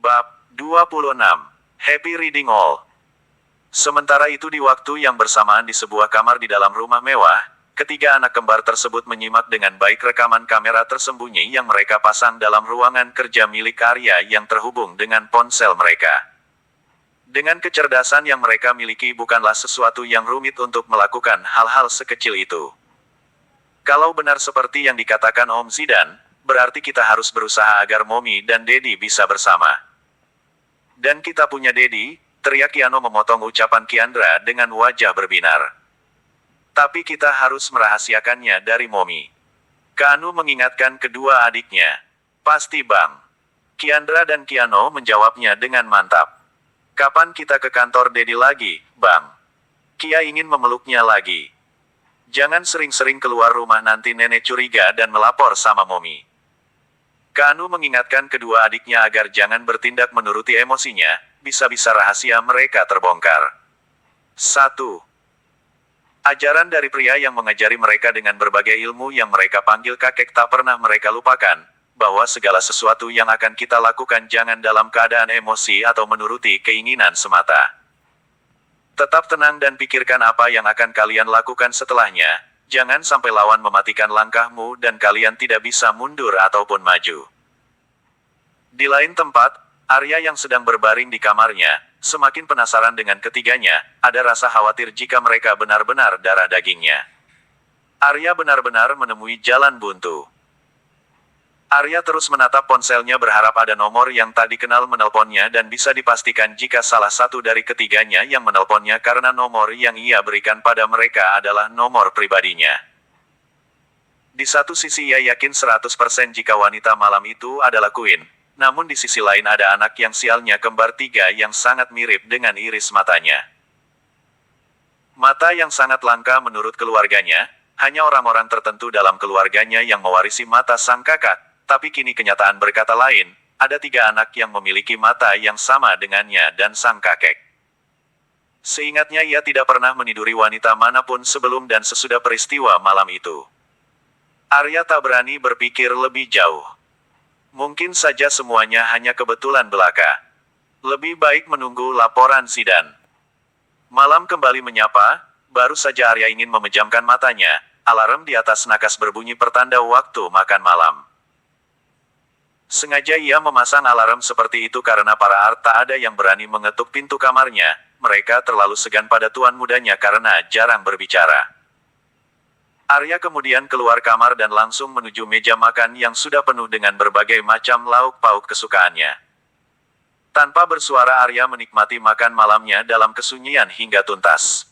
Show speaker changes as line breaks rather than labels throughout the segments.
Bab 26. Happy Reading All. Sementara itu di waktu yang bersamaan di sebuah kamar di dalam rumah mewah, ketiga anak kembar tersebut menyimak dengan baik rekaman kamera tersembunyi yang mereka pasang dalam ruangan kerja milik Arya yang terhubung dengan ponsel mereka. Dengan kecerdasan yang mereka miliki bukanlah sesuatu yang rumit untuk melakukan hal-hal sekecil itu. Kalau benar seperti yang dikatakan Om Zidan, berarti kita harus berusaha agar Mommy dan Daddy bisa bersama. Dan kita punya Daddy, teriak Kiano memotong ucapan Kiandra dengan wajah berbinar. Tapi kita harus merahasiakannya dari Mommy. Kanu mengingatkan kedua adiknya. Pasti Bang. Kiandra dan Kiano menjawabnya dengan mantap. Kapan kita ke kantor Daddy lagi, Bang? Kia ingin memeluknya lagi. Jangan sering-sering keluar rumah nanti nenek curiga dan melapor sama Mommy. Kanu mengingatkan kedua adiknya agar jangan bertindak menuruti emosinya, bisa-bisa rahasia mereka terbongkar. 1. Ajaran dari pria yang mengajari mereka dengan berbagai ilmu yang mereka panggil kakek tak pernah mereka lupakan, bahwa segala sesuatu yang akan kita lakukan jangan dalam keadaan emosi atau menuruti keinginan semata. Tetap tenang dan pikirkan apa yang akan kalian lakukan setelahnya. Jangan sampai lawan mematikan langkahmu dan kalian tidak bisa mundur ataupun maju. Di lain tempat, Arya yang sedang berbaring di kamarnya, semakin penasaran dengan ketiganya, ada rasa khawatir jika mereka benar-benar darah dagingnya. Arya benar-benar menemui jalan buntu. Arya terus menatap ponselnya berharap ada nomor yang tak dikenal menelponnya dan bisa dipastikan jika salah satu dari ketiganya yang menelponnya karena nomor yang ia berikan pada mereka adalah nomor pribadinya. Di satu sisi ia yakin 100% jika wanita malam itu adalah Queen, namun di sisi lain ada anak yang sialnya kembar tiga yang sangat mirip dengan iris matanya. Mata yang sangat langka menurut keluarganya, hanya orang-orang tertentu dalam keluarganya yang mewarisi mata sang kakak. Tapi kini kenyataan berkata lain, ada tiga anak yang memiliki mata yang sama dengannya dan sang kakek. Seingatnya ia tidak pernah meniduri wanita manapun sebelum dan sesudah peristiwa malam itu. Arya tak berani berpikir lebih jauh. Mungkin saja semuanya hanya kebetulan belaka. Lebih baik menunggu laporan Zidan. Malam kembali menyapa, baru saja Arya ingin memejamkan matanya, alarm di atas nakas berbunyi pertanda waktu makan malam. Sengaja ia memasang alarm seperti itu karena para art tak ada yang berani mengetuk pintu kamarnya, mereka terlalu segan pada tuan mudanya karena jarang berbicara. Arya kemudian keluar kamar dan langsung menuju meja makan yang sudah penuh dengan berbagai macam lauk pauk kesukaannya. Tanpa bersuara Arya menikmati makan malamnya dalam kesunyian hingga tuntas.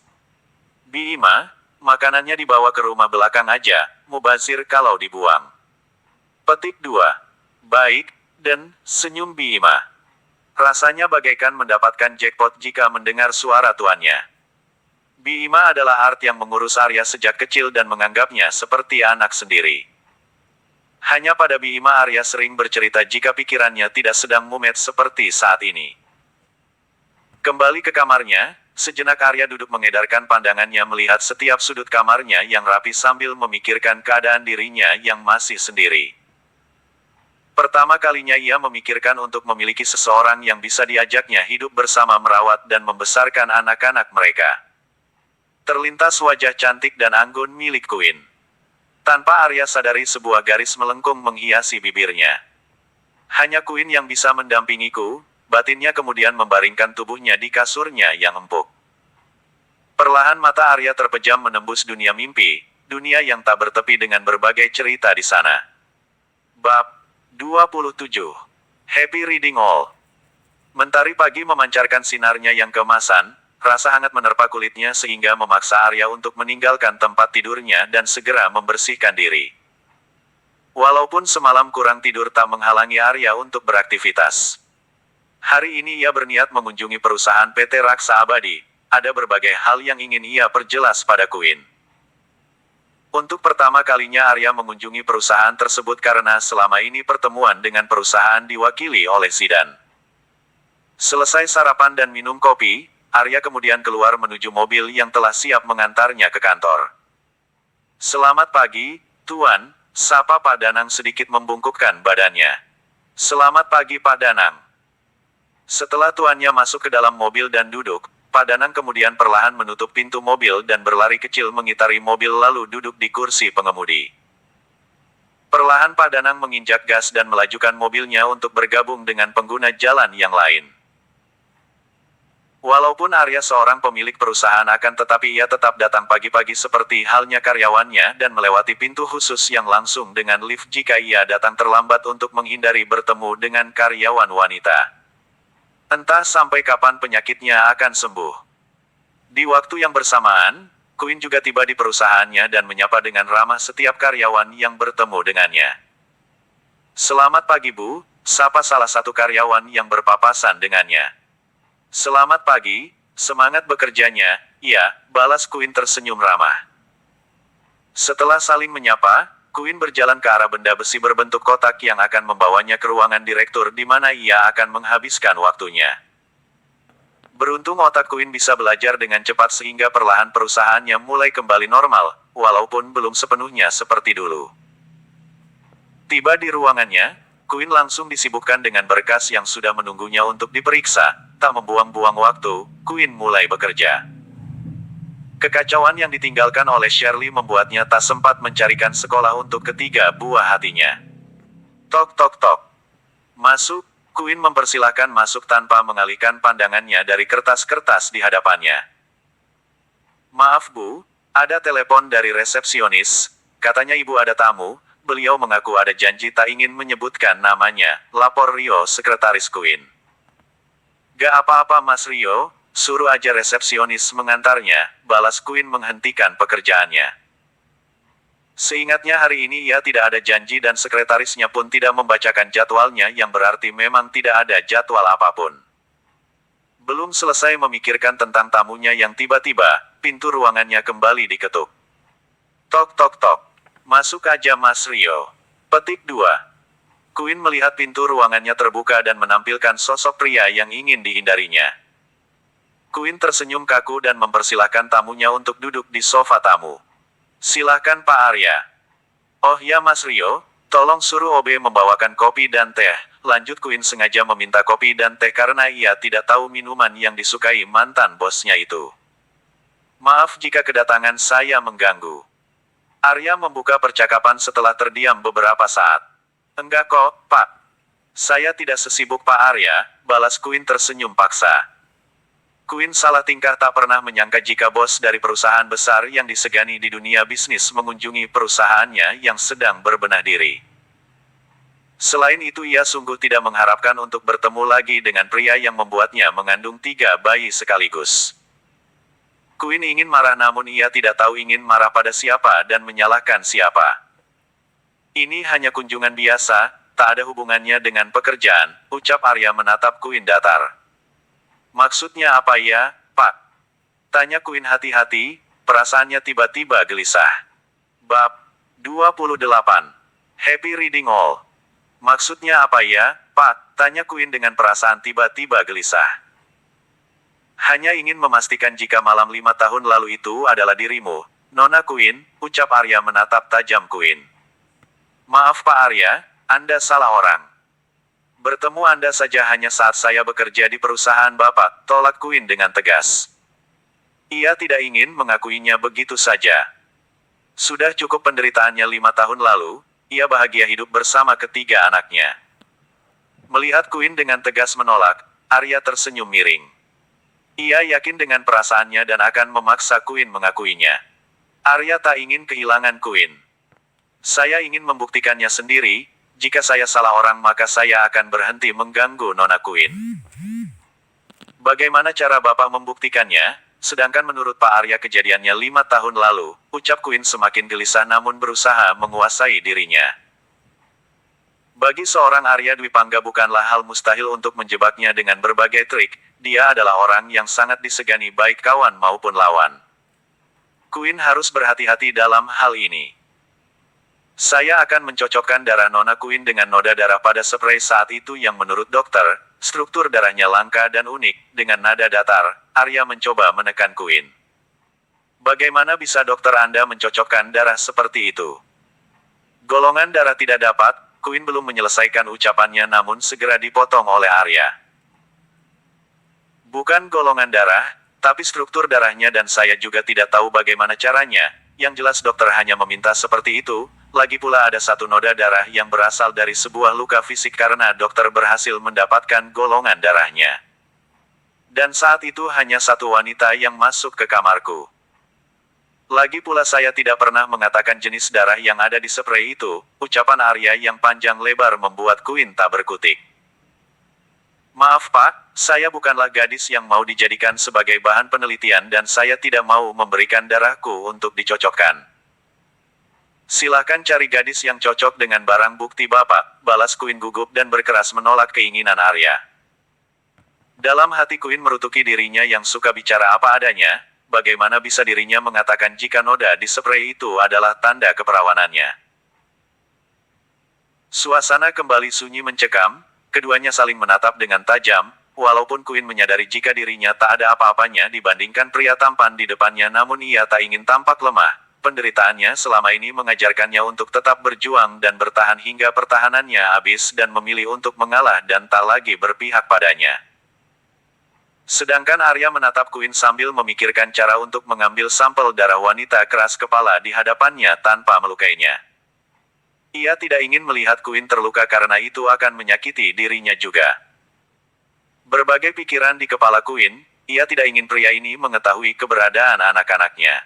Bima, makanannya dibawa ke rumah belakang aja, mubazir kalau dibuang. Petik 2. Baik, dan senyum Bima. Rasanya bagaikan mendapatkan jackpot jika mendengar suara tuannya. Bima adalah art yang mengurus Arya sejak kecil dan menganggapnya seperti anak sendiri. Hanya pada Bima Arya sering bercerita jika pikirannya tidak sedang mumet seperti saat ini. Kembali ke kamarnya, sejenak Arya duduk mengedarkan pandangannya melihat setiap sudut kamarnya yang rapi sambil memikirkan keadaan dirinya yang masih sendiri. Pertama kalinya ia memikirkan untuk memiliki seseorang yang bisa diajaknya hidup bersama merawat dan membesarkan anak-anak mereka. Terlintas wajah cantik dan anggun milik Queen. Tanpa Arya sadari sebuah garis melengkung menghiasi bibirnya. Hanya Queen yang bisa mendampingiku, batinnya kemudian membaringkan tubuhnya di kasurnya yang empuk. Perlahan mata Arya terpejam menembus dunia mimpi, dunia yang tak bertepi dengan berbagai cerita di sana. Bab 27. Happy Reading All. Mentari pagi memancarkan sinarnya yang keemasan, rasa hangat menerpa kulitnya sehingga memaksa Arya untuk meninggalkan tempat tidurnya dan segera membersihkan diri. Walaupun semalam kurang tidur tak menghalangi Arya untuk beraktivitas. Hari ini ia berniat mengunjungi perusahaan PT Raksa Abadi, ada berbagai hal yang ingin ia perjelas pada Queen. Untuk pertama kalinya Arya mengunjungi perusahaan tersebut karena selama ini pertemuan dengan perusahaan diwakili oleh Zidan. Selesai sarapan dan minum kopi, Arya kemudian keluar menuju mobil yang telah siap mengantarnya ke kantor. Selamat pagi, Tuan, sapa Pak Danang sedikit membungkukkan badannya. Selamat pagi Pak Danang. Setelah tuannya masuk ke dalam mobil dan duduk, Pak Danang kemudian perlahan menutup pintu mobil dan berlari kecil mengitari mobil lalu duduk di kursi pengemudi. Perlahan Pak Danang menginjak gas dan melajukan mobilnya untuk bergabung dengan pengguna jalan yang lain. Walaupun Arya seorang pemilik perusahaan tetapi ia tetap datang pagi-pagi seperti halnya karyawannya dan melewati pintu khusus yang langsung dengan lift jika ia datang terlambat untuk menghindari bertemu dengan karyawan wanita. Entah sampai kapan penyakitnya akan sembuh. Di waktu yang bersamaan, Queen juga tiba di perusahaannya dan menyapa dengan ramah setiap karyawan yang bertemu dengannya. "Selamat pagi Bu," sapa salah satu karyawan yang berpapasan dengannya. "Selamat pagi, semangat bekerjanya," iya, balas Queen tersenyum ramah. Setelah saling menyapa, Queen berjalan ke arah benda besi berbentuk kotak yang akan membawanya ke ruangan direktur di mana ia akan menghabiskan waktunya. Beruntung otak Queen bisa belajar dengan cepat sehingga perlahan perusahaannya mulai kembali normal, walaupun belum sepenuhnya seperti dulu. Tiba di ruangannya, Queen langsung disibukkan dengan berkas yang sudah menunggunya untuk diperiksa. Tak membuang-buang waktu, Queen mulai bekerja. Kekacauan yang ditinggalkan oleh Shirley membuatnya tak sempat mencarikan sekolah untuk ketiga buah hatinya. Tok tok tok. "Masuk," Queen mempersilahkan masuk tanpa mengalihkan pandangannya dari kertas-kertas di hadapannya. "Maaf Bu, ada telepon dari resepsionis, katanya Ibu ada tamu." Beliau mengaku ada janji tak ingin menyebutkan namanya, lapor Rio sekretaris Queen. "Gak apa-apa Mas Rio, suruh aja resepsionis mengantarnya," balas Queen menghentikan pekerjaannya. Seingatnya hari ini ia tidak ada janji dan sekretarisnya pun tidak membacakan jadwalnya yang berarti memang tidak ada jadwal apapun. Belum selesai memikirkan tentang tamunya yang tiba-tiba, pintu ruangannya kembali diketuk. Tok tok tok. "Masuk aja Mas Rio." Petik 2. Queen melihat pintu ruangannya terbuka dan menampilkan sosok pria yang ingin dihindarinya. Queen tersenyum kaku dan mempersilahkan tamunya untuk duduk di sofa tamu. "Silahkan Pak Arya." "Oh ya Mas Rio, tolong suruh OB membawakan kopi dan teh," lanjut Queen sengaja meminta kopi dan teh karena ia tidak tahu minuman yang disukai mantan bosnya itu. "Maaf jika kedatangan saya mengganggu." Arya membuka percakapan setelah terdiam beberapa saat. "Enggak kok, Pak. Saya tidak sesibuk Pak Arya," balas Queen tersenyum paksa. Queen salah tingkah tak pernah menyangka jika bos dari perusahaan besar yang disegani di dunia bisnis mengunjungi perusahaannya yang sedang berbenah diri. Selain itu ia sungguh tidak mengharapkan untuk bertemu lagi dengan pria yang membuatnya mengandung 3 bayi sekaligus. Queen ingin marah namun ia tidak tahu ingin marah pada siapa dan menyalahkan siapa. "Ini hanya kunjungan biasa, tak ada hubungannya dengan pekerjaan," ucap Arya menatap Queen datar. "Maksudnya apa ya, Pak?" tanya Queen hati-hati, perasaannya tiba-tiba gelisah. Bab 28. Happy reading all. "Maksudnya apa ya, Pak?" tanya Queen dengan perasaan tiba-tiba gelisah. "Hanya ingin memastikan jika malam 5 tahun lalu itu adalah dirimu, Nona Queen," ucap Arya menatap tajam Queen. "Maaf Pak Arya, Anda salah orang. Bertemu Anda saja hanya saat saya bekerja di perusahaan Bapak," tolak Queen dengan tegas. Ia tidak ingin mengakuinya begitu saja. Sudah cukup penderitaannya 5 tahun lalu, ia bahagia hidup bersama ketiga anaknya. Melihat Queen dengan tegas menolak, Arya tersenyum miring. Ia yakin dengan perasaannya dan akan memaksa Queen mengakuinya. Arya tak ingin kehilangan Queen. "Saya ingin membuktikannya sendiri, jika saya salah orang maka saya akan berhenti mengganggu Nona Queen." "Bagaimana cara Bapak membuktikannya? Sedangkan menurut Pak Arya kejadiannya 5 tahun lalu," ucap Queen semakin gelisah namun berusaha menguasai dirinya. Bagi seorang Arya Dwi Pangga bukanlah hal mustahil untuk menjebaknya dengan berbagai trik. Dia adalah orang yang sangat disegani baik kawan maupun lawan. Queen harus berhati-hati dalam hal ini. "Saya akan mencocokkan darah Nona Queen dengan noda darah pada spray saat itu yang menurut dokter, struktur darahnya langka dan unik." Dengan nada datar, Arya mencoba menekan Queen. "Bagaimana bisa dokter Anda mencocokkan darah seperti itu?" "Golongan darah tidak dapat," Queen belum menyelesaikan ucapannya namun segera dipotong oleh Arya. Bukan golongan darah, tapi struktur darahnya dan saya juga tidak tahu bagaimana caranya. Yang jelas dokter hanya meminta seperti itu. Lagi pula ada satu noda darah yang berasal dari sebuah luka fisik karena dokter berhasil mendapatkan golongan darahnya. Dan saat itu hanya satu wanita yang masuk ke kamarku. Lagi pula saya tidak pernah mengatakan jenis darah yang ada di spray itu. Ucapan Arya yang panjang lebar membuat Queen tak berkutik. Maaf Pak, saya bukanlah gadis yang mau dijadikan sebagai bahan penelitian dan saya tidak mau memberikan darahku untuk dicocokkan. Silahkan cari gadis yang cocok dengan barang bukti Bapak, balas Queen gugup dan berkeras menolak keinginan Arya. Dalam hati Queen merutuki dirinya yang suka bicara apa adanya, bagaimana bisa dirinya mengatakan jika noda di spray itu adalah tanda keperawanannya. Suasana kembali sunyi mencekam, keduanya saling menatap dengan tajam, walaupun Queen menyadari jika dirinya tak ada apa-apanya dibandingkan pria tampan di depannya namun ia tak ingin tampak lemah. Penderitaannya selama ini mengajarkannya untuk tetap berjuang dan bertahan hingga pertahanannya habis dan memilih untuk mengalah dan tak lagi berpihak padanya. Sedangkan Arya menatap Queen sambil memikirkan cara untuk mengambil sampel darah wanita keras kepala di hadapannya tanpa melukainya. Ia tidak ingin melihat Queen terluka karena itu akan menyakiti dirinya juga. Berbagai pikiran di kepala Queen, ia tidak ingin pria ini mengetahui keberadaan anak-anaknya.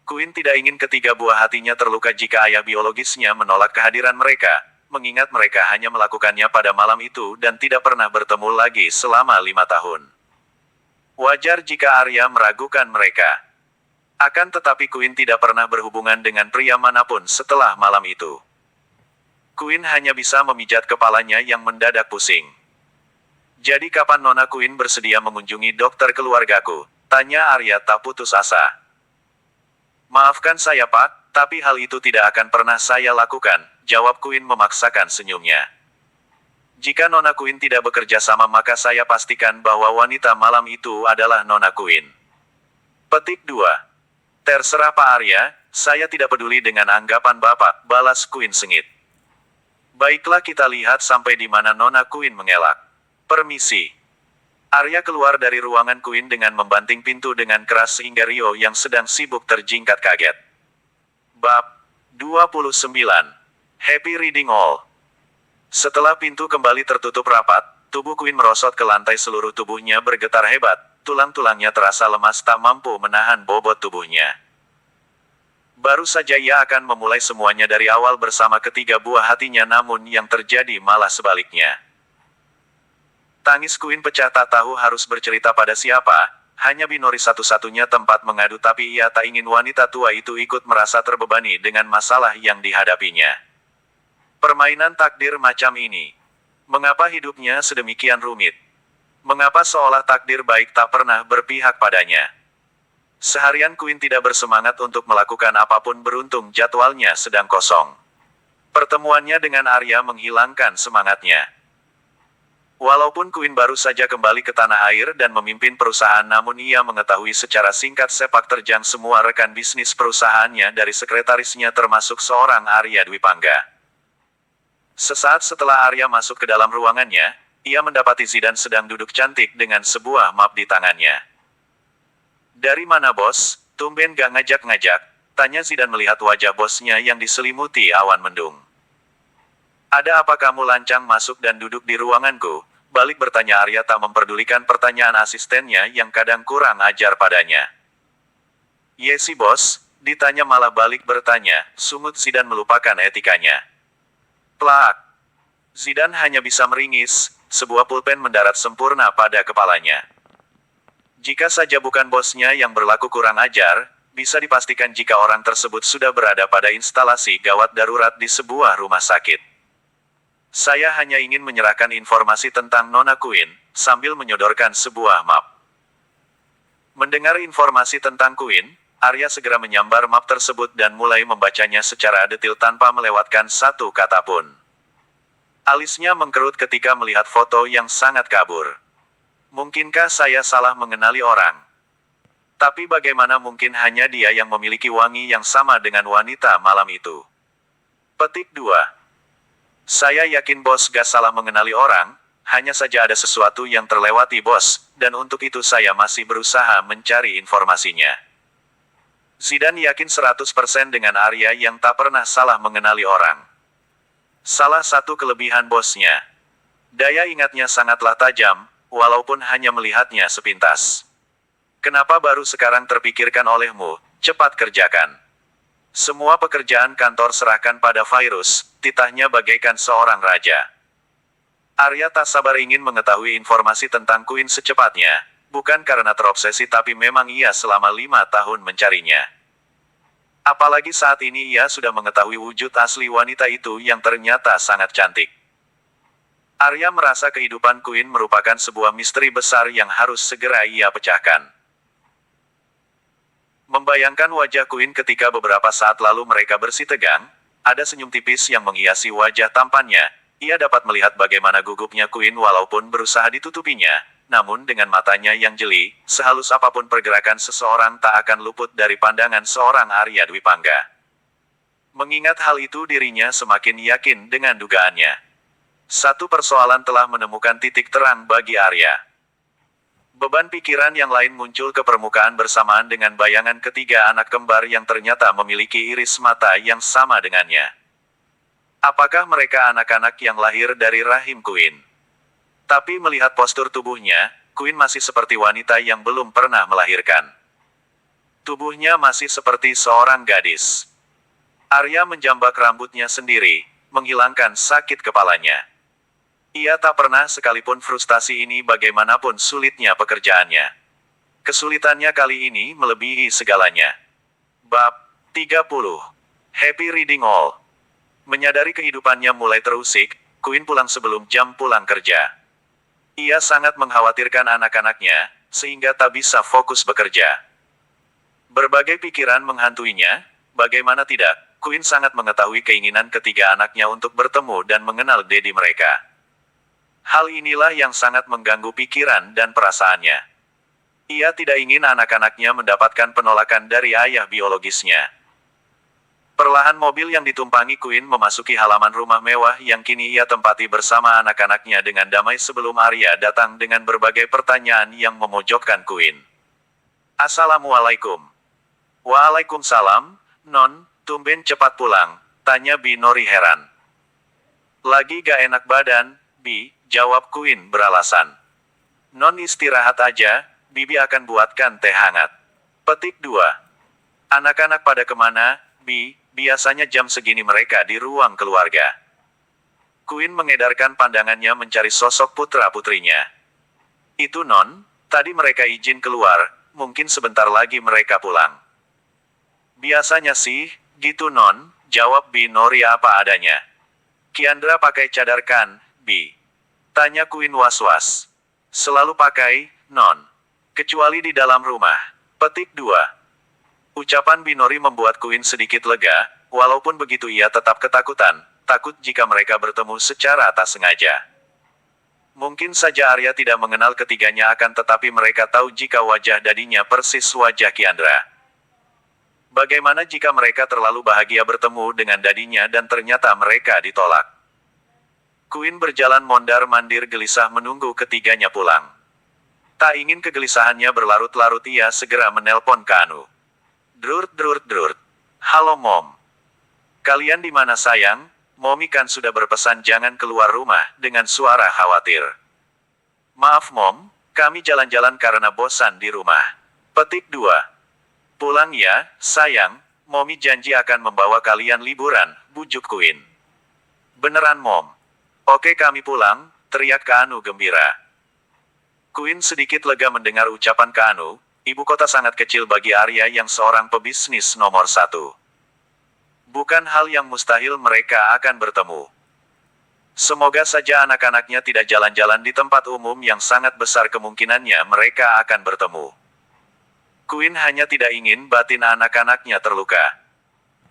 Queen tidak ingin ketiga buah hatinya terluka jika ayah biologisnya menolak kehadiran mereka, mengingat mereka hanya melakukannya pada malam itu dan tidak pernah bertemu lagi selama 5 tahun. Wajar jika Arya meragukan mereka. Akan tetapi Queen tidak pernah berhubungan dengan pria manapun setelah malam itu. Queen hanya bisa memijat kepalanya yang mendadak pusing. Jadi kapan Nona Queen bersedia mengunjungi dokter keluargaku? Tanya Arya tak putus asa. Maafkan saya Pak, tapi hal itu tidak akan pernah saya lakukan, jawab Queen memaksakan senyumnya. Jika Nona Queen tidak bekerja sama maka saya pastikan bahwa wanita malam itu adalah Nona Queen. Petik 2. Terserah Pak Arya, saya tidak peduli dengan anggapan Bapak, balas Queen sengit. Baiklah kita lihat sampai di mana Nona Queen mengelak. Permisi. Arya keluar dari ruangan Queen dengan membanting pintu dengan keras sehingga Rio yang sedang sibuk terjingkat kaget. Bab 29. Happy reading all. Setelah pintu kembali tertutup rapat, tubuh Queen merosot ke lantai seluruh tubuhnya bergetar hebat, tulang-tulangnya terasa lemas tak mampu menahan bobot tubuhnya. Baru saja ia akan memulai semuanya dari awal bersama ketiga buah hatinya namun yang terjadi malah sebaliknya. Tangis Queen pecah tak tahu harus bercerita pada siapa, hanya Binori satu-satunya tempat mengadu tapi ia tak ingin wanita tua itu ikut merasa terbebani dengan masalah yang dihadapinya. Permainan takdir macam ini. Mengapa hidupnya sedemikian rumit? Mengapa seolah takdir baik tak pernah berpihak padanya? Seharian Queen tidak bersemangat untuk melakukan apapun beruntung jadwalnya sedang kosong. Pertemuannya dengan Arya menghilangkan semangatnya. Walaupun Queen baru saja kembali ke tanah air dan memimpin perusahaan namun ia mengetahui secara singkat sepak terjang semua rekan bisnis perusahaannya dari sekretarisnya termasuk seorang Arya Dwi Pangga. Sesaat setelah Arya masuk ke dalam ruangannya, ia mendapati Zidan sedang duduk cantik dengan sebuah map di tangannya. Dari mana bos? Tumben gak ngajak-ngajak, tanya Zidan melihat wajah bosnya yang diselimuti awan mendung. Ada apa kamu lancang masuk dan duduk di ruanganku? Balik bertanya Arya tak memperdulikan pertanyaan asistennya yang kadang kurang ajar padanya. Yesi bos, ditanya malah balik bertanya, sungut Zidan melupakan etikanya. Plak. Zidan hanya bisa meringis, sebuah pulpen mendarat sempurna pada kepalanya. Jika saja bukan bosnya yang berlaku kurang ajar, bisa dipastikan jika orang tersebut sudah berada pada instalasi gawat darurat di sebuah rumah sakit. Saya hanya ingin menyerahkan informasi tentang Nona Queen, sambil menyodorkan sebuah map. Mendengar informasi tentang Queen, Arya segera menyambar map tersebut dan mulai membacanya secara detail tanpa melewatkan satu kata pun. Alisnya mengkerut ketika melihat foto yang sangat kabur. Mungkinkah saya salah mengenali orang? Tapi bagaimana mungkin hanya dia yang memiliki wangi yang sama dengan wanita malam itu? Petik 2. Saya yakin bos gak salah mengenali orang, Hanya saja ada sesuatu yang terlewati bos, dan untuk itu saya masih berusaha mencari informasinya. Zidane yakin 100% dengan Arya yang tak pernah salah mengenali orang. Salah satu kelebihan bosnya. Daya ingatnya sangatlah tajam, walaupun hanya melihatnya sepintas. Kenapa baru sekarang terpikirkan olehmu? Cepat kerjakan. Semua pekerjaan kantor serahkan pada virus, titahnya bagaikan seorang raja. Arya tak sabar ingin mengetahui informasi tentang Queen secepatnya, bukan karena terobsesi tapi memang ia selama 5 tahun mencarinya. Apalagi saat ini ia sudah mengetahui wujud asli wanita itu yang ternyata sangat cantik. Arya merasa kehidupan Queen merupakan sebuah misteri besar yang harus segera ia pecahkan. Membayangkan wajah Queen ketika beberapa saat lalu mereka bersih tegang, ada senyum tipis yang menghiasi wajah tampannya. Ia dapat melihat bagaimana gugupnya Queen walaupun berusaha ditutupinya, namun dengan matanya yang jeli, sehalus apapun pergerakan seseorang tak akan luput dari pandangan seorang Arya Dwi Pangga. Mengingat hal itu dirinya semakin yakin dengan dugaannya. Satu persoalan telah menemukan titik terang bagi Arya. Beban pikiran yang lain muncul ke permukaan bersamaan dengan bayangan ketiga anak kembar yang ternyata memiliki iris mata yang sama dengannya. Apakah mereka anak-anak yang lahir dari rahim Queen? Tapi melihat postur tubuhnya, Queen masih seperti wanita yang belum pernah melahirkan. Tubuhnya masih seperti seorang gadis. Arya menjambak rambutnya sendiri, menghilangkan sakit kepalanya. Ia tak pernah sekalipun frustasi ini bagaimanapun sulitnya pekerjaannya. Kesulitannya kali ini melebihi segalanya. Bab 30. Happy reading all. Menyadari kehidupannya mulai terusik, Queen pulang sebelum jam pulang kerja. Ia sangat mengkhawatirkan anak-anaknya, sehingga tak bisa fokus bekerja. Berbagai pikiran menghantuinya, bagaimana tidak, Queen sangat mengetahui keinginan ketiga anaknya untuk bertemu dan mengenal Dedi mereka. Hal inilah yang sangat mengganggu pikiran dan perasaannya. Ia tidak ingin anak-anaknya mendapatkan penolakan dari ayah biologisnya. Perlahan mobil yang ditumpangi Queen memasuki halaman rumah mewah yang kini ia tempati bersama anak-anaknya dengan damai sebelum Arya datang dengan berbagai pertanyaan yang memojokkan Queen. Assalamualaikum. Waalaikumsalam, Non, tumben cepat pulang, tanya Binori heran. Lagi gak enak badan, Bi, jawab Queen beralasan. Non istirahat aja, Bibi akan buatkan teh hangat. Petik 2. Anak-anak pada kemana, Bi? Biasanya jam segini mereka di ruang keluarga. Queen mengedarkan pandangannya mencari sosok putra-putrinya. Itu Non, tadi mereka izin keluar, mungkin sebentar lagi mereka pulang. Biasanya sih, gitu Non, jawab Binori apa adanya. Kiandra pakai cadar kan, Bi? Tanya Queen was-was. Selalu pakai, Non. Kecuali di dalam rumah. Petik 2. Ucapan Binori membuat Queen sedikit lega, walaupun begitu ia tetap ketakutan, takut jika mereka bertemu secara tak sengaja. Mungkin saja Arya tidak mengenal ketiganya akan tetapi mereka tahu jika wajah dadinya persis wajah Kiandra. Bagaimana jika mereka terlalu bahagia bertemu dengan dadinya dan ternyata mereka ditolak? Queen berjalan mondar-mandir gelisah menunggu ketiganya pulang. Tak ingin kegelisahannya berlarut-larut ia segera menelpon Kanu. Drurt. Halo Mom. Kalian di mana sayang? Momi kan sudah berpesan jangan keluar rumah, dengan suara khawatir. Maaf Mom, kami jalan-jalan karena bosan di rumah. Petik 2. Pulang ya, sayang, Momi janji akan membawa kalian liburan, bujuk Queen. Beneran Mom? Oke kami pulang, teriak Kanu gembira. Queen sedikit lega mendengar ucapan Kanu. Ibu kota sangat kecil bagi Arya yang seorang pebisnis nomor 1. Bukan hal yang mustahil mereka akan bertemu. Semoga saja anak-anaknya tidak jalan-jalan di tempat umum yang sangat besar kemungkinannya mereka akan bertemu. Queen hanya tidak ingin batin anak-anaknya terluka.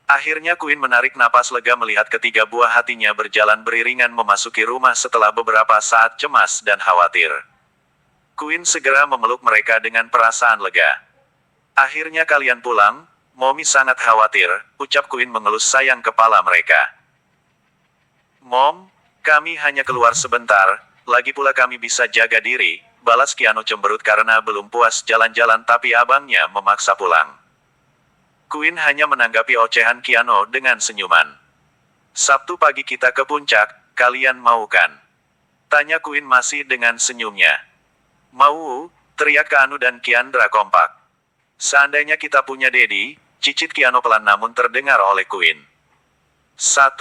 Akhirnya Queen menarik napas lega melihat ketiga buah hatinya berjalan beriringan memasuki rumah setelah beberapa saat cemas dan khawatir. Queen segera memeluk mereka dengan perasaan lega. Akhirnya kalian pulang, Momi sangat khawatir, ucap Queen mengelus sayang kepala mereka. Mom, kami hanya keluar sebentar, Lagi pula kami bisa jaga diri, balas Kiano cemberut karena belum puas jalan-jalan tapi abangnya memaksa pulang. Queen hanya menanggapi ocehan Kiano dengan senyuman. Sabtu pagi kita ke puncak, kalian mau kan? Tanya Queen masih dengan senyumnya. Mau, teriak Keanu dan Kiandra kompak. Seandainya kita punya Dedi, cicit Kiano pelan namun terdengar oleh Queen. 1.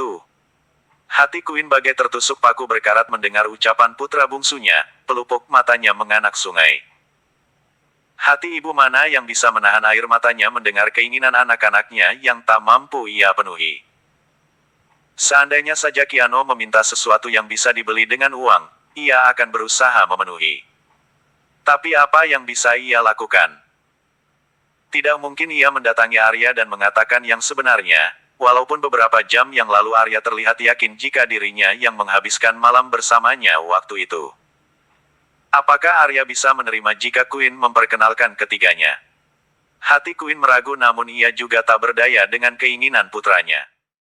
Hati Queen bagai tertusuk paku berkarat mendengar ucapan putra bungsunya, pelupuk matanya menganak sungai. Hati ibu mana yang bisa menahan air matanya mendengar keinginan anak-anaknya yang tak mampu ia penuhi. Seandainya saja Kiano meminta sesuatu yang bisa dibeli dengan uang, ia akan berusaha memenuhi. Tapi apa yang bisa ia lakukan? Tidak mungkin ia mendatangi Arya dan mengatakan yang sebenarnya, walaupun beberapa jam yang lalu Arya terlihat yakin jika dirinya yang menghabiskan malam bersamanya waktu itu. Apakah Arya bisa menerima jika Queen memperkenalkan ketiganya? Hati Queen meragu namun ia juga tak berdaya dengan keinginan putranya.